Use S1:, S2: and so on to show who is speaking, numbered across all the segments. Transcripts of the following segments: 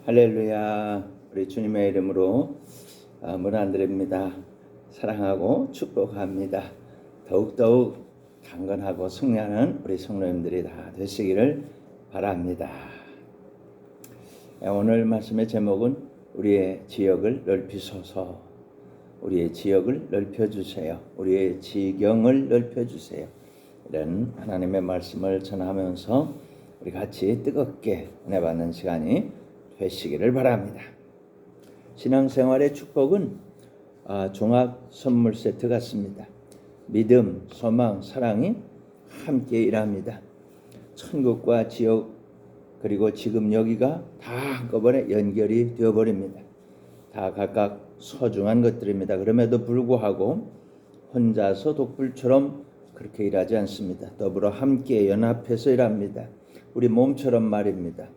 S1: 할렐루야. 우리 주님의 이름으로 문안드립니다. 사랑하고 축복합니다. 더욱더욱 강건하고 승리하는 우리 성도님들이 다 되시기를 바랍니다. 오늘 말씀의 제목은 우리의 지역을 넓히소서. 우리의 지역을 넓혀주세요. 우리의 지경을 넓혀주세요. 이런 하나님의 말씀을 전하면서 우리 같이 뜨겁게 은혜 받는 시간이 되시기를 바랍니다. 신앙생활의 축복은 종합 선물 세트 같습니다. 믿음, 소망, 사랑이 함께 일합니다. 천국과 지옥 그리고 지금 여기가 다 한꺼번에 연결이 되어버립니다. 다 각각 소중한 것들입니다. 그럼에도 불구하고 혼자서 독불처럼 그렇게 일하지 않습니다. 더불어 함께 연합해서 일합니다. 우리 몸처럼 말입니다.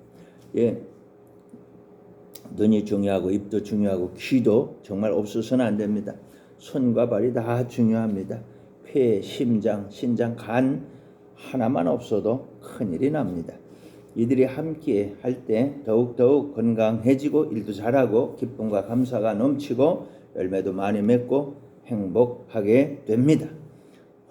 S1: 눈이 중요하고 입도 중요하고 귀도 정말 없어서는 안 됩니다. 손과 발이 다 중요합니다. 폐, 심장, 신장, 간 하나만 없어도 큰일이 납니다. 이들이 함께 할 때 더욱더욱 건강해지고 일도 잘하고 기쁨과 감사가 넘치고 열매도 많이 맺고 행복하게 됩니다.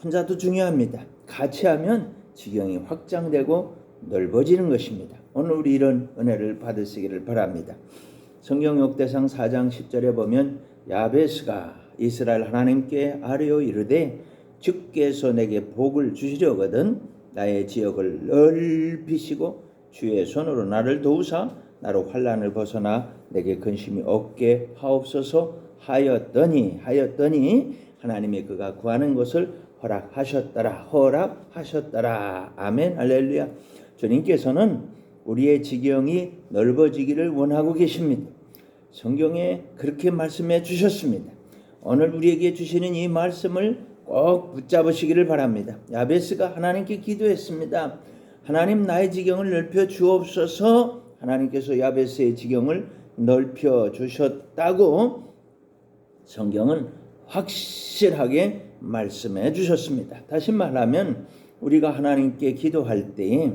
S1: 혼자도 중요합니다. 같이 하면 지경이 확장되고 넓어지는 것입니다. 오늘 우리 이런 은혜를 받으시기를 바랍니다. 성경 역대상 4장 10절에 보면 야베스가 이스라엘 하나님께 아뢰어 이르되 주께서 내게 복을 주시려거든 나의 지역을 넓히시고 주의 손으로 나를 도우사 나로 환난을 벗어나 내게 근심이 없게 하옵소서 하였더니 하나님이 그가 구하는 것을 허락하셨더라. 아멘. 할렐루야. 주님께서는 우리의 지경이 넓어지기를 원하고 계십니다. 성경에 그렇게 말씀해 주셨습니다. 오늘 우리에게 주시는 이 말씀을 꼭 붙잡으시기를 바랍니다. 야베스가 하나님께 기도했습니다. 하나님 나의 지경을 넓혀 주옵소서. 하나님께서 야베스의 지경을 넓혀 주셨다고 성경은 확실하게 말씀해 주셨습니다. 다시 말하면 우리가 하나님께 기도할 때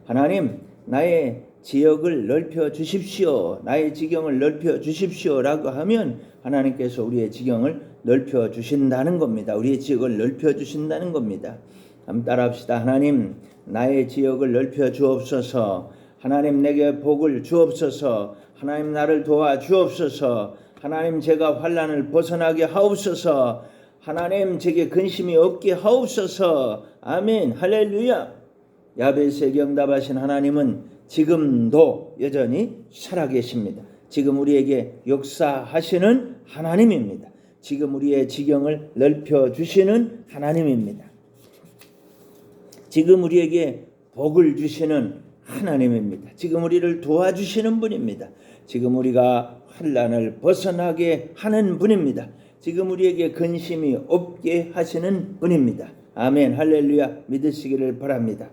S1: 하나님 나의 지역을 넓혀 주십시오. 나의 지경을 넓혀 주십시오 라고 하면 하나님께서 우리의 지경을 넓혀 주신다는 겁니다. 우리의 지역을 넓혀 주신다는 겁니다. 한번 따라합시다. 하나님 나의 지역을 넓혀 주옵소서. 하나님 내게 복을 주옵소서. 하나님 나를 도와 주옵소서. 하나님 제가 환난을 벗어나게 하옵소서. 하나님 제게 근심이 없게 하옵소서. 아멘. 할렐루야. 야베스에게 응답하신 하나님은 지금도 여전히 살아계십니다. 지금 우리에게 역사하시는 하나님입니다. 지금 우리의 지경을 넓혀주시는 하나님입니다. 지금 우리에게 복을 주시는 하나님입니다. 지금 우리를 도와주시는 분입니다. 지금 우리가 환난을 벗어나게 하는 분입니다. 지금 우리에게 근심이 없게 하시는 분입니다. 아멘. 할렐루야. 믿으시기를 바랍니다.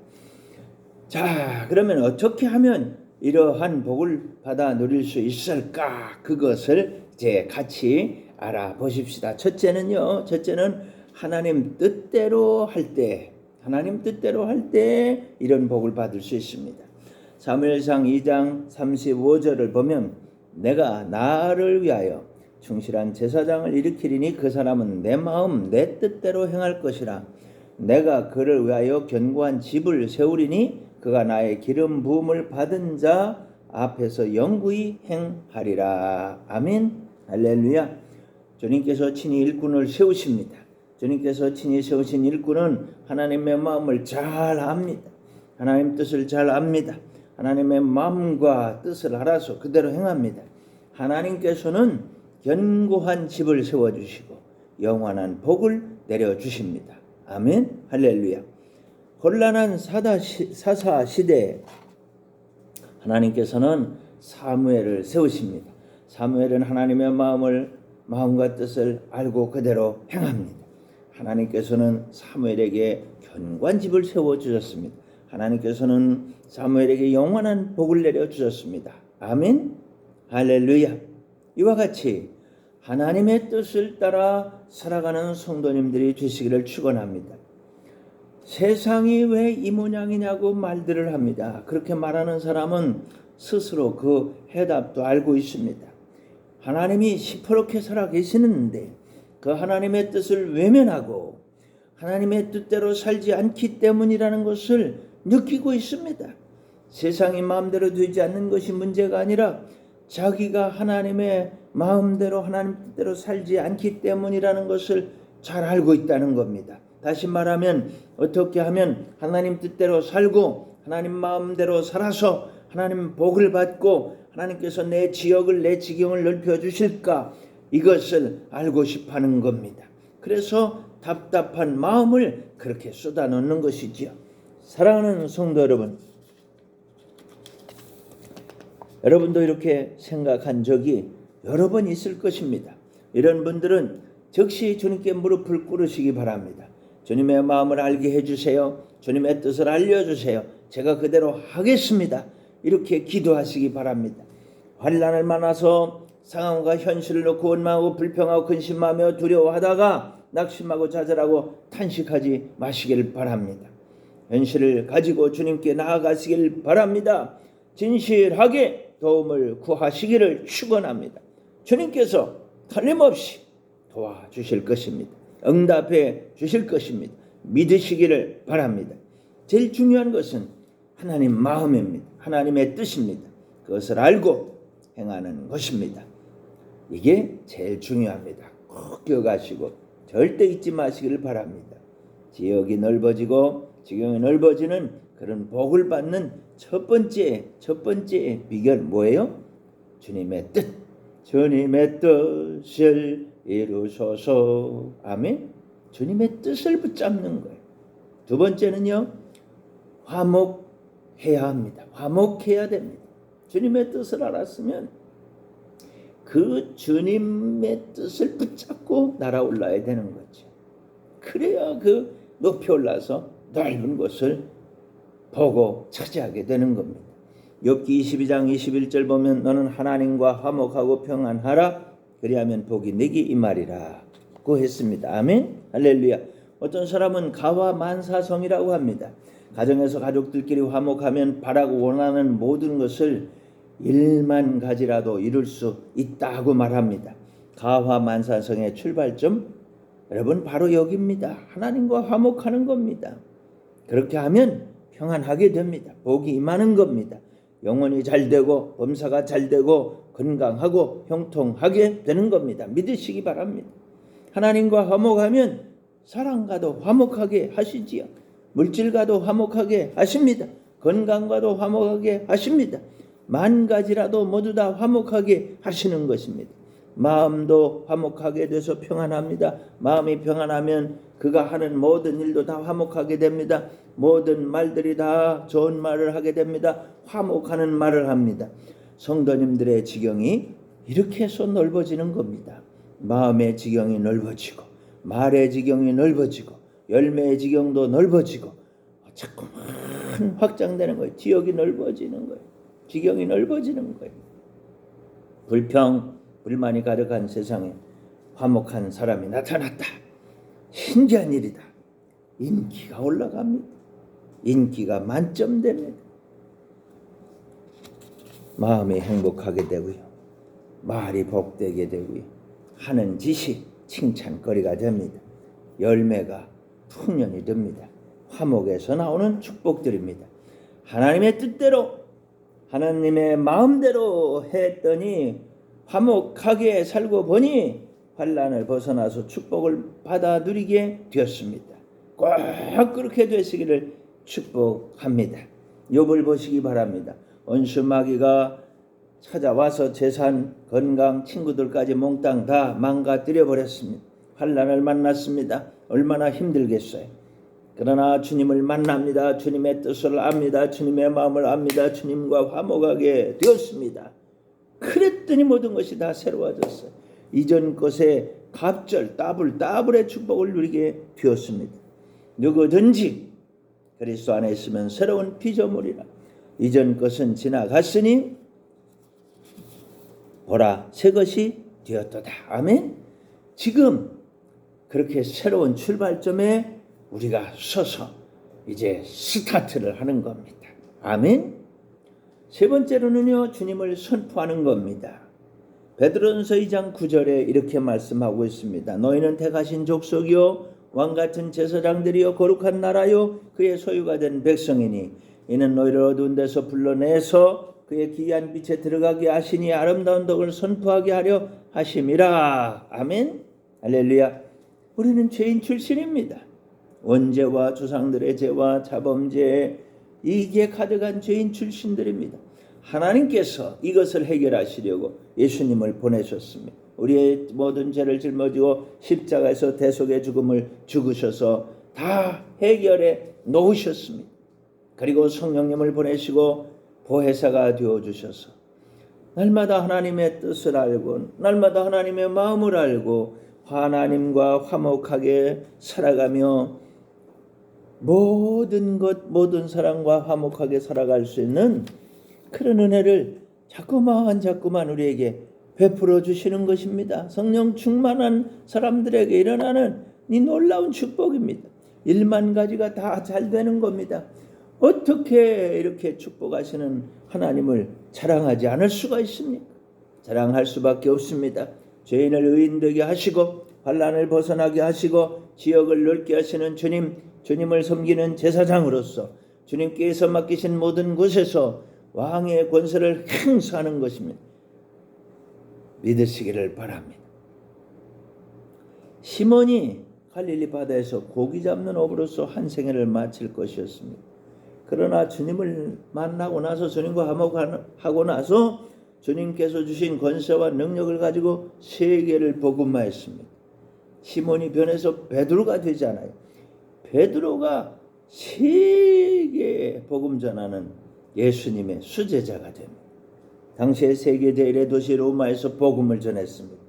S1: 자, 그러면 어떻게 하면 이러한 복을 받아 누릴 수 있을까? 그것을 이제 같이 알아보십시다. 첫째는 하나님 뜻대로 할 때 이런 복을 받을 수 있습니다. 사무엘상 2장 35절을 보면 내가 나를 위하여 충실한 제사장을 일으키리니 그 사람은 내 마음 내 뜻대로 행할 것이라. 내가 그를 위하여 견고한 집을 세우리니 그가 나의 기름 부음을 받은 자 앞에서 영구히 행하리라. 아멘. 할렐루야. 주님께서 친히 일꾼을 세우십니다. 주님께서 친히 세우신 일꾼은 하나님의 마음을 잘 압니다. 하나님 뜻을 잘 압니다. 하나님의 마음과 뜻을 알아서 그대로 행합니다. 하나님께서는 견고한 집을 세워주시고 영원한 복을 내려주십니다. 아멘. 할렐루야. 곤란한 사사 시대에 하나님께서는 사무엘을 세우십니다. 사무엘은 하나님의 마음과 뜻을 알고 그대로 행합니다. 하나님께서는 사무엘에게 견고한 집을 세워주셨습니다. 하나님께서는 사무엘에게 영원한 복을 내려주셨습니다. 아멘. 할렐루야. 이와 같이 하나님의 뜻을 따라 살아가는 성도님들이 되시기를 축원합니다. 세상이 왜 이 모양이냐고 말들을 합니다. 그렇게 말하는 사람은 스스로 그 해답도 알고 있습니다. 하나님이 시퍼렇게 살아계시는데 그 하나님의 뜻을 외면하고 하나님의 뜻대로 살지 않기 때문이라는 것을 느끼고 있습니다. 세상이 마음대로 되지 않는 것이 문제가 아니라 자기가 하나님의 마음대로 하나님 뜻대로 살지 않기 때문이라는 것을 잘 알고 있다는 겁니다. 다시 말하면 어떻게 하면 하나님 뜻대로 살고 하나님 마음대로 살아서 하나님 복을 받고 하나님께서 내 지역을 내 지경을 넓혀주실까, 이것을 알고 싶어하는 겁니다. 그래서 답답한 마음을 그렇게 쏟아놓는 것이지요. 사랑하는 성도 여러분, 여러분도 이렇게 생각한 적이 여러 번 있을 것입니다. 이런 분들은 즉시 주님께 무릎을 꿇으시기 바랍니다. 주님의 마음을 알게 해주세요. 주님의 뜻을 알려주세요. 제가 그대로 하겠습니다. 이렇게 기도하시기 바랍니다. 환난을 만나서 상황과 현실을 놓고 원망하고 불평하고 근심하며 두려워하다가 낙심하고 좌절하고 탄식하지 마시길 바랍니다. 현실을 가지고 주님께 나아가시길 바랍니다. 진실하게 도움을 구하시기를 축원합니다. 주님께서 틀림없이 도와주실 것입니다. 응답해 주실 것입니다. 믿으시기를 바랍니다. 제일 중요한 것은 하나님 마음입니다. 하나님의 뜻입니다. 그것을 알고 행하는 것입니다. 이게 제일 중요합니다. 꼭 기억하시고 절대 잊지 마시기를 바랍니다. 지역이 넓어지고 지경이 넓어지는 그런 복을 받는 첫 번째 비결 뭐예요? 주님의 뜻. 주님의 뜻을 이루소서. 아멘. 주님의 뜻을 붙잡는 거예요. 두 번째는요, 화목해야 합니다. 화목해야 됩니다. 주님의 뜻을 알았으면 그 주님의 뜻을 붙잡고 날아올라야 되는 거죠. 그래야 그 높이 올라서 넓은 곳을 보고 차지하게 되는 겁니다. 욥기 22장 21절 보면 너는 하나님과 화목하고 평안하라, 그리하면 복이 내게 임하리라고 했습니다. 아멘. 할렐루야. 어떤 사람은 가화만사성이라고 합니다. 가정에서 가족들끼리 화목하면 바라고 원하는 모든 것을 1만 가지라도 이룰 수 있다고 말합니다. 가화만사성의 출발점, 여러분 바로 여기입니다. 하나님과 화목하는 겁니다. 그렇게 하면 평안하게 됩니다. 복이 임하는 겁니다. 영혼이 잘되고 범사가 잘되고 건강하고 형통하게 되는 겁니다. 믿으시기 바랍니다. 하나님과 화목하면 사랑과도 화목하게 하시지요. 물질과도 화목하게 하십니다. 건강과도 화목하게 하십니다. 만 가지라도 모두 다 화목하게 하시는 것입니다. 마음도 화목하게 돼서 평안합니다. 마음이 평안하면 그가 하는 모든 일도 다 화목하게 됩니다. 모든 말들이 다 좋은 말을 하게 됩니다. 화목하는 말을 합니다. 성도님들의 지경이 이렇게 해서 넓어지는 겁니다. 마음의 지경이 넓어지고 말의 지경이 넓어지고 열매의 지경도 넓어지고 자꾸만 확장되는 거예요. 지역이 넓어지는 거예요. 지경이 넓어지는 거예요. 불평, 불만이 가득한 세상에 화목한 사람이 나타났다. 신기한 일이다. 인기가 올라갑니다. 인기가 만점됩니다. 마음이 행복하게 되고요. 말이 복되게 되고요. 하는 짓이 칭찬거리가 됩니다. 열매가 풍년이 됩니다. 화목에서 나오는 축복들입니다. 하나님의 뜻대로 하나님의 마음대로 했더니 화목하게 살고 보니 환난을 벗어나서 축복을 받아 누리게 되었습니다. 꼭 그렇게 되시기를 축복합니다. 욥을 보시기 바랍니다. 원수 마귀가 찾아와서 재산, 건강, 친구들까지 몽땅 다 망가뜨려 버렸습니다. 환난을 만났습니다. 얼마나 힘들겠어요. 그러나 주님을 만납니다. 주님의 뜻을 압니다. 주님의 마음을 압니다. 주님과 화목하게 되었습니다. 그랬더니 모든 것이 다 새로워졌어요. 이전 것에 갑절, 더블의 축복을 누리게 되었습니다. 누구든지 그리스도 안에 있으면 새로운 피조물이라. 이전 것은 지나갔으니 보라 새 것이 되었도다. 아멘. 지금 그렇게 새로운 출발점에 우리가 서서 이제 스타트를 하는 겁니다. 아멘. 세 번째로는요, 주님을 선포하는 겁니다. 베드로전서 2장 9절에 이렇게 말씀하고 있습니다. 너희는 택하신 족속이요 왕같은 제사장들이요 거룩한 나라요 그의 소유가 된 백성이니 이는 너희를 어두운 데서 불러내서 그의 기이한 빛에 들어가게 하시니 아름다운 덕을 선포하게 하려 하심이라. 아멘. 할렐루야. 우리는 죄인 출신입니다. 원죄와 조상들의 죄와 자범죄, 이게 가득한 죄인 출신들입니다. 하나님께서 이것을 해결하시려고 예수님을 보내셨습니다. 우리의 모든 죄를 짊어지고 십자가에서 대속의 죽음을 죽으셔서 다 해결해 놓으셨습니다. 그리고 성령님을 보내시고 보혜사가 되어주셔서 날마다 하나님의 뜻을 알고 날마다 하나님의 마음을 알고 하나님과 화목하게 살아가며 모든 사람과 화목하게 살아갈 수 있는 그런 은혜를 자꾸만 우리에게 베풀어 주시는 것입니다. 성령 충만한 사람들에게 일어나는 이 놀라운 축복입니다. 1만 가지가 다 잘 되는 겁니다. 어떻게 이렇게 축복하시는 하나님을 자랑하지 않을 수가 있습니까? 자랑할 수밖에 없습니다. 죄인을 의인되게 하시고 환난을 벗어나게 하시고 지역을 넓게 하시는 주님을 섬기는 제사장으로서 주님께서 맡기신 모든 곳에서 왕의 권세를 행사하는 것입니다. 믿으시기를 바랍니다. 시몬이 갈릴리 바다에서 고기 잡는 업으로서 한 생애를 마칠 것이었습니다. 그러나 주님을 만나고 나서 주님과 화목하고 나서 주님께서 주신 권세와 능력을 가지고 세계를 복음화했습니다. 시몬이 변해서 베드로가 되잖아요. 베드로가 세계에 복음 전하는 예수님의 수제자가 됩니다. 당시의 세계 제1의 도시 로마에서 복음을 전했습니다.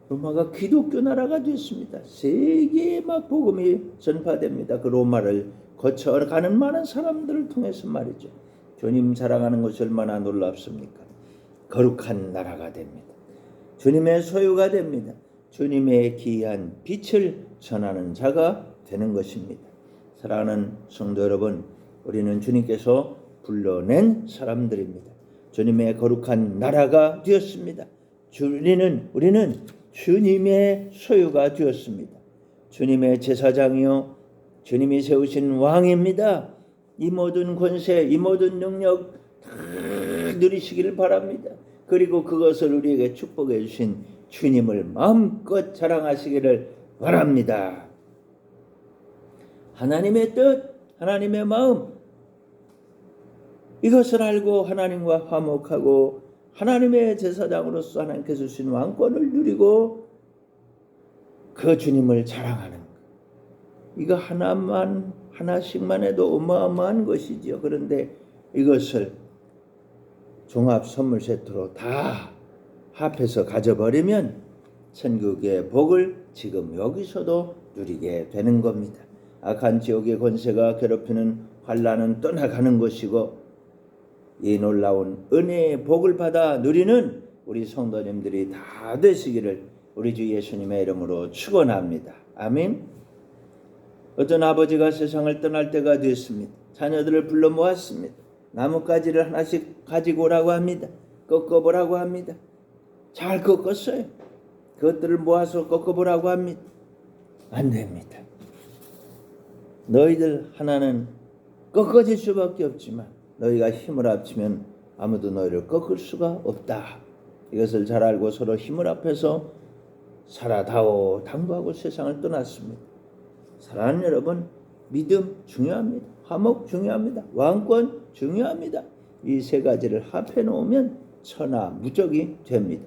S1: 로마가 기독교 나라가 됐습니다. 세계에 막 복음이 전파됩니다. 그 로마를 거쳐가는 많은 사람들을 통해서 말이죠. 주님 자랑하는 것이 얼마나 놀랍습니까? 거룩한 나라가 됩니다. 주님의 소유가 됩니다. 주님의 기이한 빛을 전하는 자가 되는 것입니다. 사랑하는 성도 여러분, 우리는 주님께서 불러낸 사람들입니다. 주님의 거룩한 나라가 되었습니다. 우리는 주님의 소유가 되었습니다. 주님의 제사장이요 주님이 세우신 왕입니다. 이 모든 권세, 이 모든 능력 다 누리시기를 바랍니다. 그리고 그것을 우리에게 축복해 주신 주님을 마음껏 자랑하시기를 바랍니다. 하나님의 뜻, 하나님의 마음, 이것을 알고 하나님과 화목하고 하나님의 제사장으로서 하나님께서 주신 왕권을 누리고 그 주님을 자랑하는 것. 이거 하나씩만 해도 어마어마한 것이지요. 그런데 이것을 종합 선물 세트로 다 합해서 가져버리면 천국의 복을 지금 여기서도 누리게 되는 겁니다. 악한 지옥의 권세가 괴롭히는 환난은 떠나가는 것이고 이 놀라운 은혜의 복을 받아 누리는 우리 성도님들이 다 되시기를 우리 주 예수님의 이름으로 축원합니다. 아멘. 어떤 아버지가 세상을 떠날 때가 됐습니다. 자녀들을 불러 모았습니다. 나뭇가지를 하나씩 가지고 오라고 합니다. 꺾어보라고 합니다. 잘 꺾었어요. 그것들을 모아서 꺾어보라고 합니다. 안 됩니다. 너희들 하나는 꺾어질 수밖에 없지만 너희가 힘을 합치면 아무도 너희를 꺾을 수가 없다. 이것을 잘 알고 서로 힘을 합해서 살아다오 당부하고 세상을 떠났습니다. 사랑하는 여러분, 믿음 중요합니다. 화목 중요합니다. 왕권 중요합니다. 이 세 가지를 합해 놓으면 천하무적이 됩니다.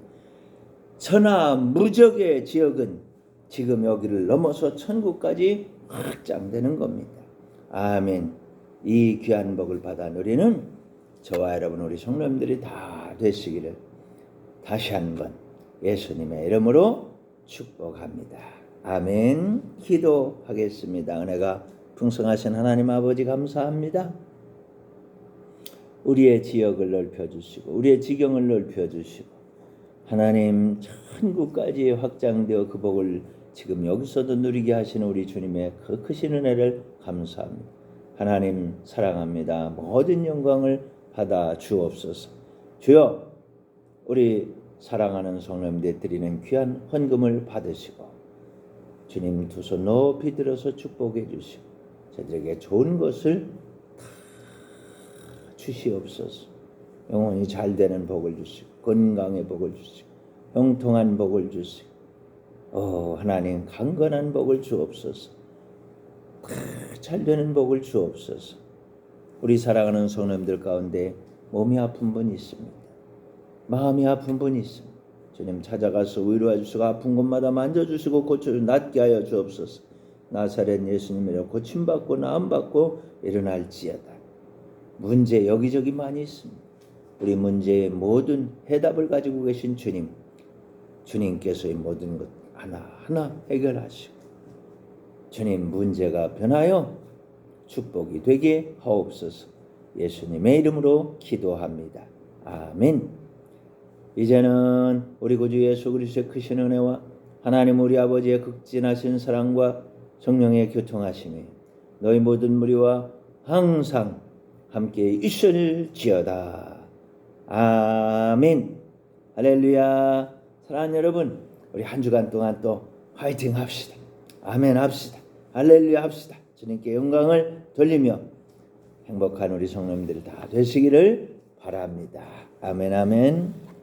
S1: 천하무적의 지역은 지금 여기를 넘어서 천국까지 확장되는 겁니다. 아멘. 이 귀한 복을 받아 누리는 저와 여러분 우리 성도님들이 다 되시기를 다시 한번 예수님의 이름으로 축복합니다. 아멘. 기도하겠습니다. 은혜가 풍성하신 하나님 아버지 감사합니다. 우리의 지역을 넓혀주시고 우리의 지경을 넓혀주시고 하나님 천국까지 확장되어 그 복을 지금 여기서도 누리게 하시는 우리 주님의 그 크신 은혜를 감사합니다. 하나님 사랑합니다. 모든 영광을 하다 주옵소서. 주여, 우리 사랑하는 성도님들 드리는 귀한 헌금을 받으시고 주님 두 손 높이 들어서 축복해 주시고 저들에게 좋은 것을 주시옵소서. 영혼이 잘 되는 복을 주시고 건강의 복을 주시고 형통한 복을 주시고 하나님 강건한 복을 주옵소서. 잘 되는 복을 주옵소서. 우리 사랑하는 성도님들 가운데 몸이 아픈 분이 있습니다. 마음이 아픈 분이 있습니다. 주님 찾아가서 위로해 주시고 아픈 곳마다 만져주시고 고쳐주시고 낫게 하여 주옵소서. 나사렛 예수님이라 고침받고 나음받고 일어날지어다. 문제 여기저기 많이 있습니다. 우리 문제의 모든 해답을 가지고 계신 주님, 주님께서의 모든 것 하나하나 해결하시고 주님 문제가 변하여 축복이 되게 하옵소서. 예수님의 이름으로 기도합니다. 아멘. 이제는 우리 구주 예수 그리스도의 크신 은혜와 하나님 우리 아버지의 극진하신 사랑과 성령의 교통하심이 너희 모든 무리와 항상 함께 있을지어다. 아멘. 할렐루야. 사랑하는 여러분, 우리 한 주간 동안 또 화이팅 합시다. 아멘 합시다. 할렐루야 합시다. 주님께 영광을 돌리며 행복한 우리 성도님들 다 되시기를 바랍니다. 아멘 아멘.